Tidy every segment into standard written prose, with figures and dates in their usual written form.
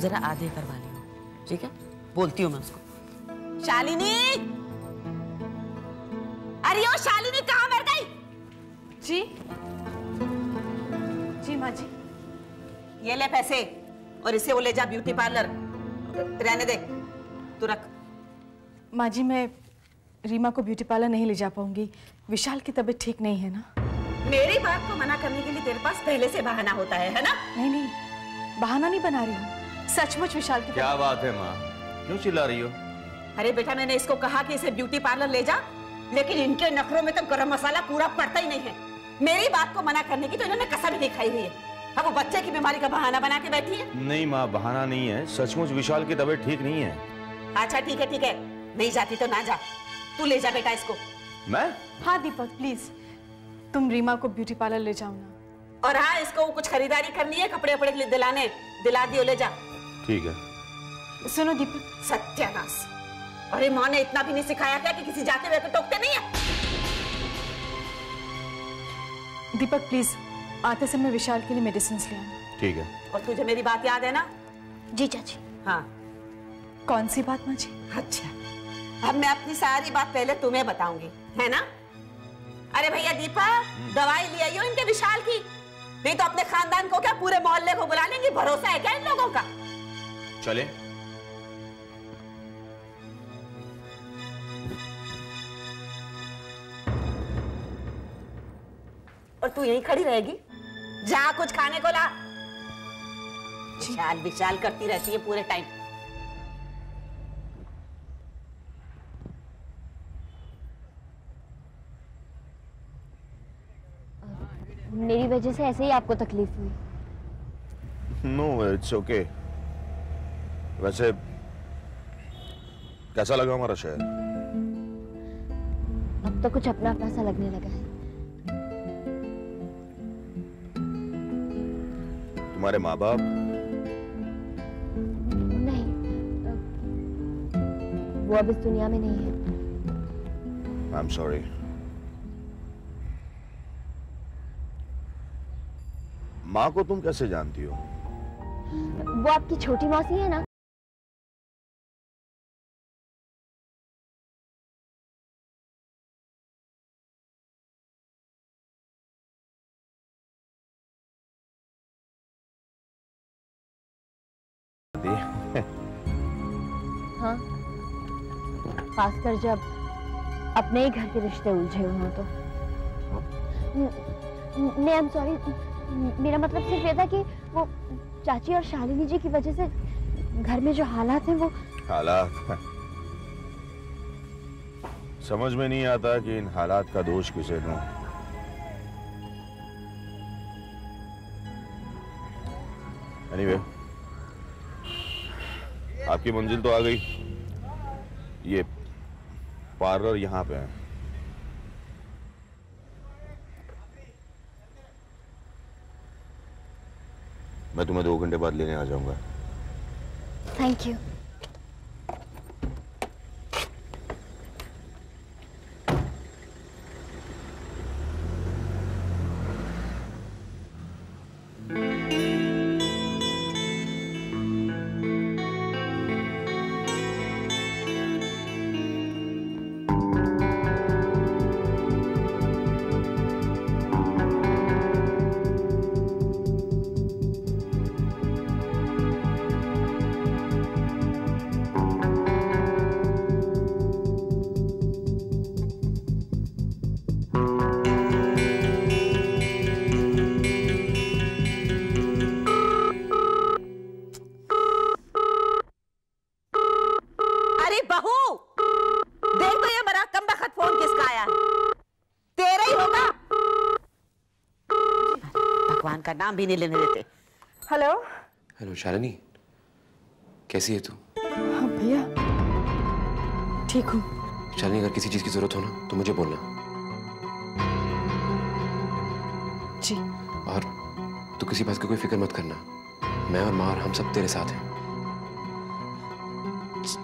जरा आधे करवा लियो, ठीक है? बोलती हूँ मैं उसको। शालिनी, अरे ओ शालिनी कहाँ मर गई? जी जी माँ जी। ये ले पैसे और इसे वो ले जा ब्यूटी पार्लर। रहने दे, तू रख। माँ जी मैं रीमा को ब्यूटी पार्लर नहीं ले जा पाऊंगी, विशाल की तबीयत ठीक नहीं है ना। मेरी बात को मना करने के लिए तेरे पास पहले से बहाना होता है ना? नहीं नहीं, बहाना नहीं बना रही हूँ, सचमुच विशाल की। क्या बात है माँ, क्यों चिल्ला रही हो? अरे बेटा मैंने इसको कहा कि इसे ब्यूटी पार्लर ले जा, लेकिन इनके नखरों में तो गरम मसाला पूरा पड़ता ही नहीं है। मेरी बात को मना करने की तो इन्होंने कसम ही दिखाई हुई है। अब वो बच्चे की बीमारी का बहाना बना के बैठी है। नहीं माँ, बहाना नहीं है, सचमुच विशाल की तबीयत ठीक नहीं है। अच्छा ठीक है, नहीं जाती तो ना जा, तू ले जा बेटा इसको। मैं? हाँ दीपक प्लीज, तुम रीमा को ब्यूटी पार्लर ले जाओ ना। और हाँ, इसको कुछ खरीदारी करनी है, कपड़े वपड़े के लिए दिला दियो, ले जा। ठीक है। सुनो दीपक। सत्यानाश, अरे माँ ने इतना भी नहीं सिखाया क्या कि किसी जाते हुए को टोकते नहीं है? दीपक प्लीज आते समय विशाल के लिए मेडिसिन ले आना। ठीक है। और तुझे मेरी बात याद है ना? जी चाची। हाँ। कौन सी बात माँ जी? अच्छा, अब मैं अपनी सारी बात पहले तुम्हें बताऊंगी, है ना? अरे भैया दीपक, दवाई ले आइयो इनके विशाल की, नहीं तो अपने खानदान को क्या पूरे मोहल्ले को बुला लेंगे। भरोसा है क्या इन लोगों का? चले। और तू यहीं खड़ी रहेगी? जा कुछ खाने को ला। विशाल करती रहती है पूरे टाइम। मेरी वजह से ऐसे ही आपको तकलीफ हुई? No it's okay. वैसे कैसा लगा हमारा शहर? अब तो कुछ अपना अपना सा लगने लगा है। तुम्हारे माँ बाप? नहीं, वो अब इस दुनिया में नहीं है। I am sorry. माँ को तुम कैसे जानती हो? वो आपकी छोटी मौसी है ना? हाँ, खासकर जब अपने ही घर के रिश्ते उलझे हुए हों तो। नहीं, आई एम सॉरी, मेरा मतलब सिर्फ ये था कि वो चाची और शालिनी जी की वजह से घर में जो हालात हैं वो। हालात? समझ में नहीं आता कि इन हालात का दोष किसे दूं। एनीवे, आपकी मंजिल तो आ गई। ये पार्लर यहाँ पे है। मैं तुम्हें 2 घंटे बाद लेने आ जाऊंगा। Thank you. का नाम भी नहीं लेने देते। हेलो। हेलो शालिनी, कैसी है तू? हाँ भैया, ठीक हूँ। शालिनी, अगर किसी चीज की जरूरत हो ना तो मुझे बोलना। जी। और तू किसी बात की कोई फिक्र मत करना, मैं और माँ और हम सब तेरे साथ हैं।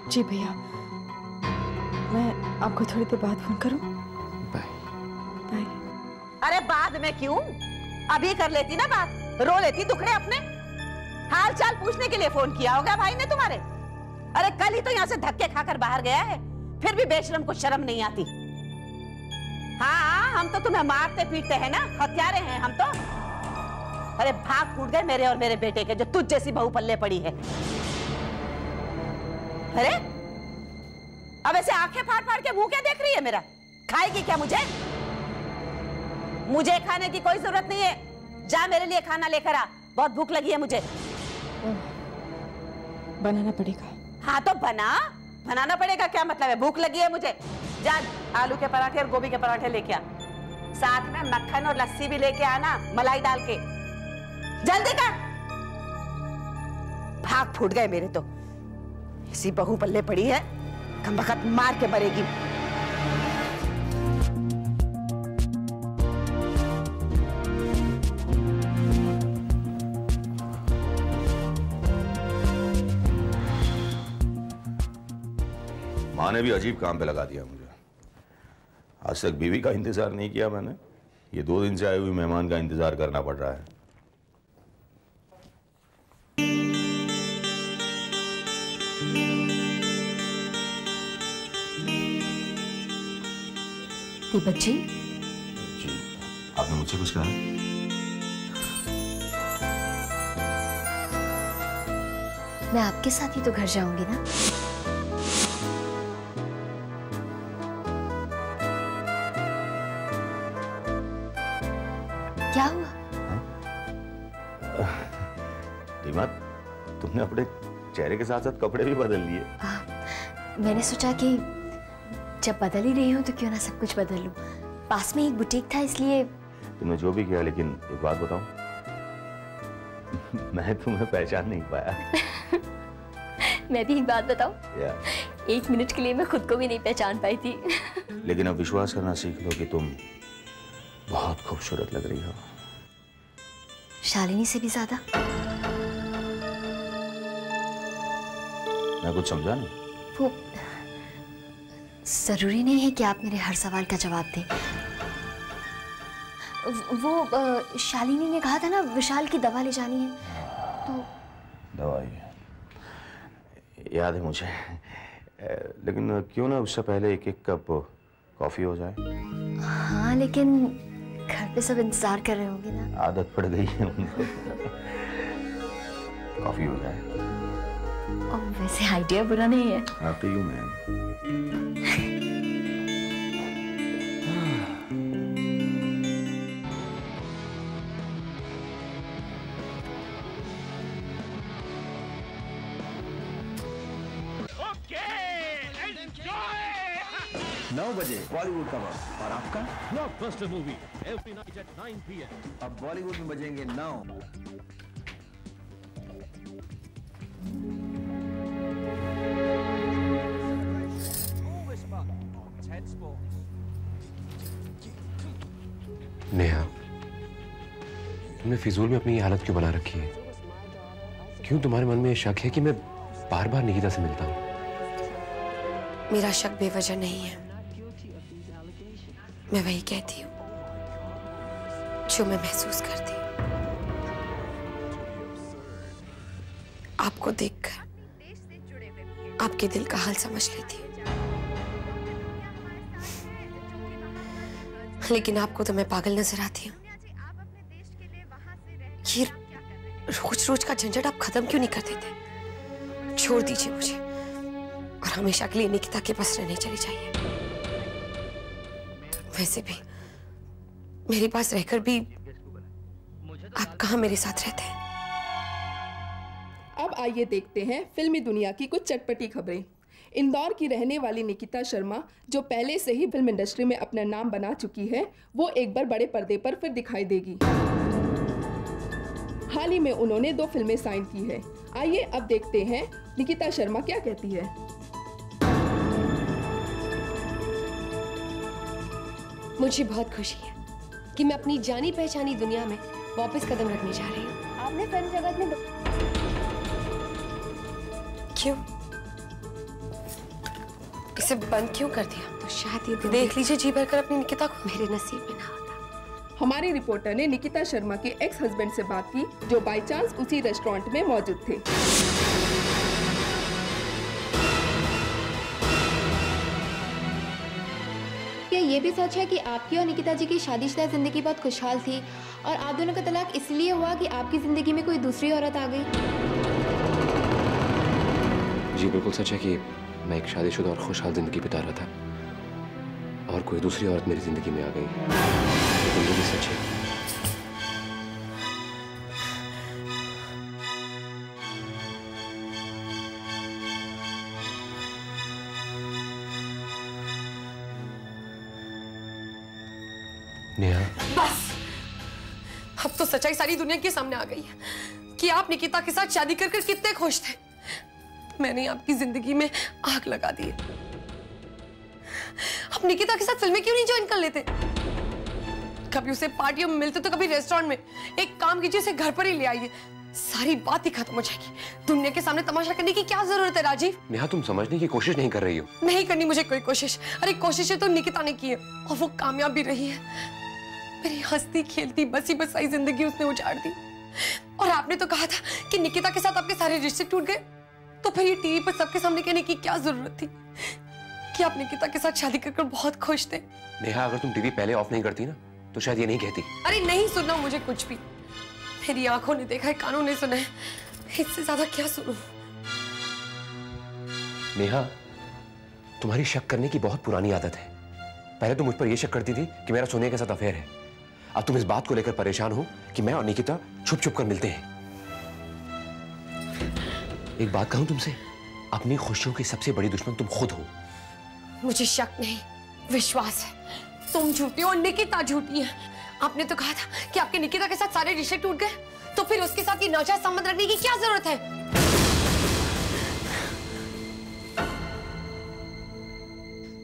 जी भैया, मैं आपको थोड़ी देर बाद फोन करूँ? बाय। बाय। अरे बाद में क्यों, अभी कर लेती ना बात, रो लेती दुखड़े अपने। हाल चाल पूछने के लिए फोन किया होगा भाई ने तुम्हारे। अरे कल ही तो यहाँ से धक्के खाकर बाहर गया है, फिर भी बेशरम को शर्म नहीं आती। हाँ, हम तो तुम्हें मारते पीटते हैं ना, हत्यारे हैं हम तो। अरे भाग फूट गए मेरे और मेरे बेटे के, जो तुझ जैसी बहू पल्ले पड़ी है। अरे अब ऐसे आंखें फाड़ फाड़ के मुंह क्या देख रही है मेरा? खाएगी क्या मुझे? मुझे खाने की कोई जरूरत नहीं है। जा मेरे लिए खाना लेकर आ, बहुत भूख लगी है मुझे। बनाना पड़ेगा। हाँ तो बनाना पड़ेगा, क्या मतलब है? भूख लगी है मुझे। जा आलू के पराठे और गोभी के पराठे लेके आ, साथ में मक्खन और लस्सी भी लेके आना, मलाई डाल के। जल्दी कर। भाग फूट गए मेरे तो। इसी बहू पल्ले पड़ी है, कम वक्त मार के मरेगी। माँ ने भी अजीब काम पे लगा दिया मुझे। आज तक बीवी का इंतजार नहीं किया मैंने, ये 2 दिन से आए हुए मेहमान का इंतजार करना पड़ रहा है। दीपक जी, जी, आपने मुझसे कुछ कहा? मैं आपके साथ ही तो घर जाऊंगी ना। क्या हुआ? रीमा, तुमने अपने चेहरे के साथ साथ कपड़े भी बदल लिए। मैंने सोचा कि जब बदल ही रही हूँ तो क्यों ना सब कुछ बदल लूं। पास में एक बुटीक था इसलिए। तुमने जो भी किया, लेकिन एक बात बताऊं, मैं तुम्हें पहचान नहीं पाया। मैं भी एक बात बताऊं, या। 1 मिनट के लिए मैं खुद को भी नहीं पहचान पाई थी। लेकिन अब विश्वास करना सीख लो कि तुम बहुत खूबसूरत लग रही हो। शालिनी से भी ज्यादा। मैं कुछ समझा नहीं। वो जरूरी नहीं है कि आप मेरे हर सवाल का जवाब दें। वो शालिनी ने कहा था ना विशाल की दवा ले जानी है, तो दवाई याद है मुझे, लेकिन क्यों ना उससे पहले 1-1 कप कॉफी हो जाए। हाँ, लेकिन घर पे सब इंतजार कर रहे होंगे ना। आदत पड़ गई है उनको। कॉफी हो जाए। और वैसे आइडिया बुरा नहीं है। After you ma'am. बजे बॉलीवुड का वक्त और आपका blockbuster movie every night at 9 PM। अब बॉलीवुड में बजेंगे 9। नेहा, तुमने फिजूल में अपनी ये हालत क्यों बना रखी है? क्यों तुम्हारे मन में ये शक है कि मैं बार बार निकिता से मिलता हूँ? मेरा शक बेवजह नहीं है। मैं वही कहती हूँ जो मैं महसूस करती हूँ। आपको देखकर आपके दिल का हाल समझ लेती हूँ, लेकिन आपको तो मैं पागल नजर आती हूँ। ये रोज रोज का झंझट आप खत्म क्यों नहीं कर देते? छोड़ दीजिए मुझे और हमेशा के लिए निकिता के पास रहने चली जाइए। वैसे भी मेरे पास रहकर भी आप कहाँ मेरे साथ रहते हैं? अब आइए देखते हैं फिल्मी दुनिया की कुछ चटपटी खबरें। इंदौर की रहने वाली निकिता शर्मा, जो पहले से ही फिल्म इंडस्ट्री में अपना नाम बना चुकी है, वो एक बार बड़े पर्दे पर फिर दिखाई देगी। हाल ही में उन्होंने 2 फिल्में साइन की है। आइए अब देखते हैं निकिता शर्मा क्या कहती है। मुझे बहुत खुशी है कि मैं अपनी जानी पहचानी दुनिया में वापस कदम रखने जा रही हूँ। आपने फिल्म जगत में क्यों? इसे बंद क्यों कर दिया? तो शायद ये देख लीजिए जी भरकर अपनी निकिता को। मेरे नसीब में ना होता हमारी रिपोर्टर ने निकिता शर्मा के एक्स हस्बैंड से बात की, जो बाय चांस उसी रेस्टोरेंट में मौजूद थे। क्या ये भी सच है कि आपकी और निकिता जी की शादीशुदा जिंदगी बहुत खुशहाल थी और आप दोनों का तलाक इसलिए हुआ कि आपकी जिंदगी में कोई दूसरी औरत आ गई? जी बिल्कुल सच है कि मैं एक शादीशुदा और खुशहाल जिंदगी बिता रहा था और कोई दूसरी औरत मेरी जिंदगी में आ गई। लेकिन ये भी सच है नेहा। बस अब तो सच्चाई सारी दुनिया के सामने आ गई है कि आप निकिता के साथ शादी कर कितने खुश थे। मैंने आपकी जिंदगी में आग लगा दी। आप निकिता के साथ फिल्में क्यों नहीं ज्वाइन कर लेते? कभी उसे पार्टियों में मिलते तो कभी रेस्टोरेंट में। एक काम कीजिए, उसे घर पर ही ले आइए, सारी बात ही खत्म हो जाएगी। दुनिया के सामने तमाशा करने की क्या जरूरत है राजीव? नेहा तुम समझने की कोशिश नहीं कर रही हो। नहीं करनी मुझे कोई कोशिश। अरे कोशिशें तो निकिता ने की है और वो कामयाब भी रही है। मेरी हंसती खेलती बसी बसाई जिंदगी उसने उजाड़ दी। और आपने तो कहा था कि निकिता के साथ आपके सारे रिश्ते टूट गए, तो फिर ये टीवी पर सबके सामने कहने की क्या जरूरत थी कि आप निकिता के साथ शादी कर बहुत खुश थे? नेहा अगर तुम टीवी पहले ऑफ नहीं करती ना तो शायद ये नहीं कहती। अरे नहीं सुनना मुझे कुछ भी। मेरी आंखों ने देखा है, कानों ने सुना है, इससे ज्यादा क्या सुनूं? नेहा तुम्हारी शक करने की बहुत पुरानी आदत है। पहले तुम मुझ पर यह शक करती थी कि मेरा सोनिया के साथ अफेयर है। अब तुम इस बात को लेकर परेशान हो कि मैं और निकिता छुप छुप कर मिलते हैं। एक बात कहूं तुमसे, अपनी खुशियों की सबसे बड़ी दुश्मन तुम खुद हो। मुझे शक नहीं, विश्वास है। तुम झूठी हो और निकिता झूठी है। आपने तो कहा था कि आपके निकिता के साथ सारे रिश्ते टूट गए, तो फिर उसके साथ ये नाजायज संबंध रखने की क्या जरूरत है?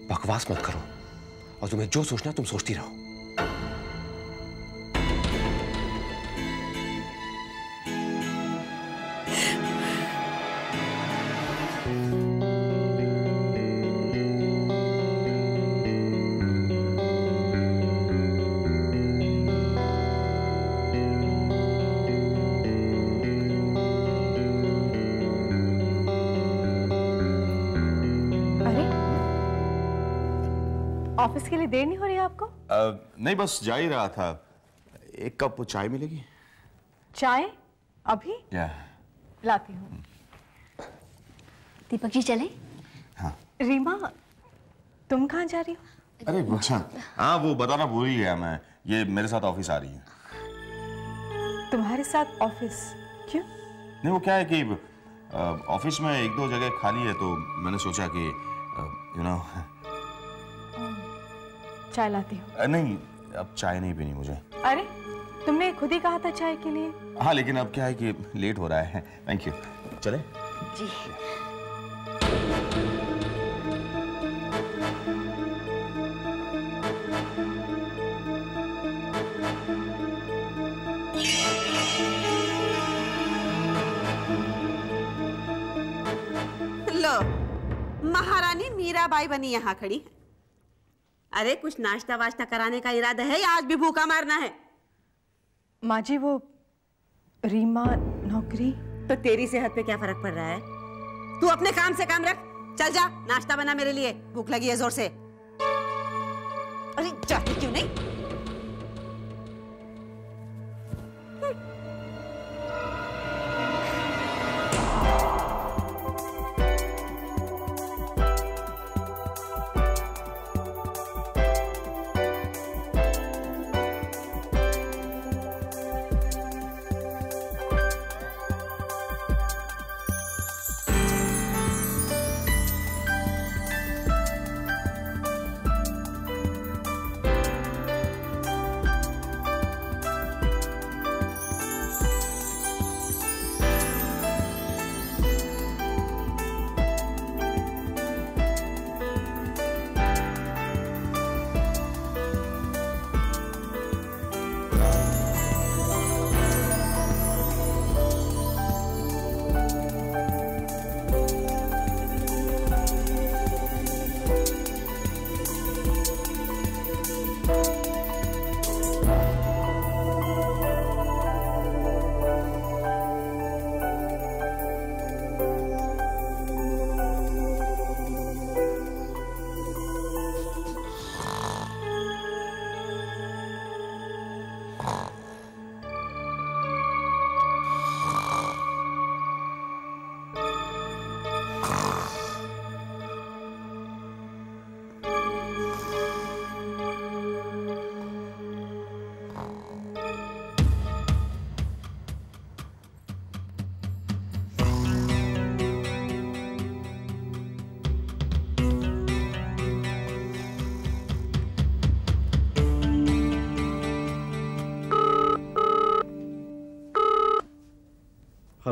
बकवास मत करो और तुम्हें जो सोचना तुम सोचती रहो। ऑफिस के लिए देर नहीं हो रही है आपको? नहीं, बस जा ही रहा था। एक कप चाय मिलेगी? चाय अभी? लाती हूँ। दीपक जी चले? हाँ। रीमा तुम कहाँ जा रही हो? अरे अच्छा, हाँ वो बताना भूल ही गया मैं। ये मेरे साथ ऑफिस आ रही है। तुम्हारे साथ ऑफिस? क्यों? नहीं, वो क्या है कि ऑफिस में एक दो जगह खाली है, तो मैंने सोचा कि यू नो। चाय लाती हूँ। नहीं, अब चाय नहीं पीनी मुझे। अरे तुमने खुद ही कहा था चाय के लिए। हाँ, लेकिन अब क्या है कि लेट हो रहा है। Thank you. चले? जी। लो, महारानी मीराबाई बनी यहाँ खड़ी। अरे कुछ नाश्ता वाश्ता कराने का इरादा है या आज भी भूखा मारना है? माँ जी वो रीमा नौकरी। तो तेरी सेहत पे क्या फर्क पड़ रहा है? तू अपने काम से काम रख। चल जा, नाश्ता बना मेरे लिए, भूख लगी है जोर से। अरे जाती क्यों नहीं?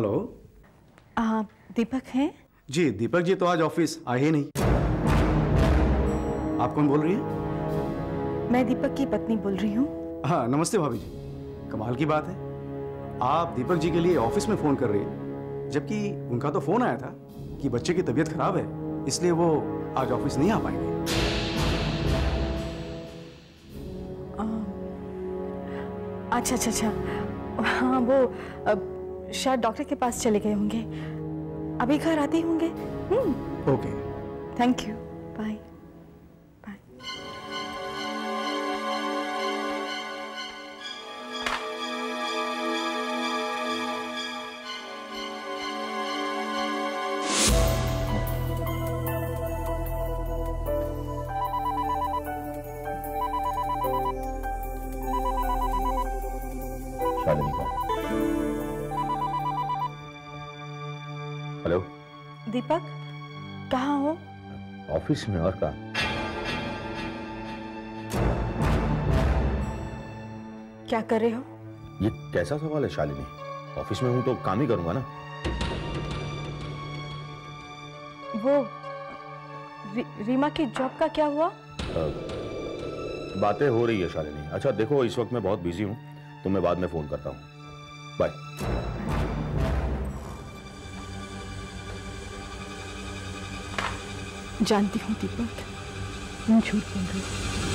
हेलो। दीपक हैं? जी दीपक जी तो आज ऑफिस आए ही नहीं। आप कौन बोल रही हैं? मैं दीपक की पत्नी बोल रही हूँ। हाँ नमस्ते भाभी जी। कमाल की बात है, आप दीपक जी के लिए ऑफिस में फोन कर रही हैं, जबकि उनका तो फोन आया था कि बच्चे की तबीयत खराब है, इसलिए वो आज ऑफिस नहीं आ पाएंगे। अच्छा अच्छा अच्छा, हाँ वो शायद डॉक्टर के पास चले गए होंगे, अभी घर आते ही होंगे। Okay thank you, bye. Shalini का। हेलो दीपक, कहाँ हो? ऑफिस में, और कहाँ? क्या कर रहे हो? ये कैसा सवाल है शालिनी? ऑफिस में हूं तो काम ही करूंगा ना। वो रीमा की जॉब का क्या हुआ? बातें हो रही है शालिनी। अच्छा देखो, इस वक्त मैं बहुत बिजी हूं, तो मैं बाद में फोन करता हूं। बाय। जानती हूँ दीपक, तुम झूठ बोल रहे हो।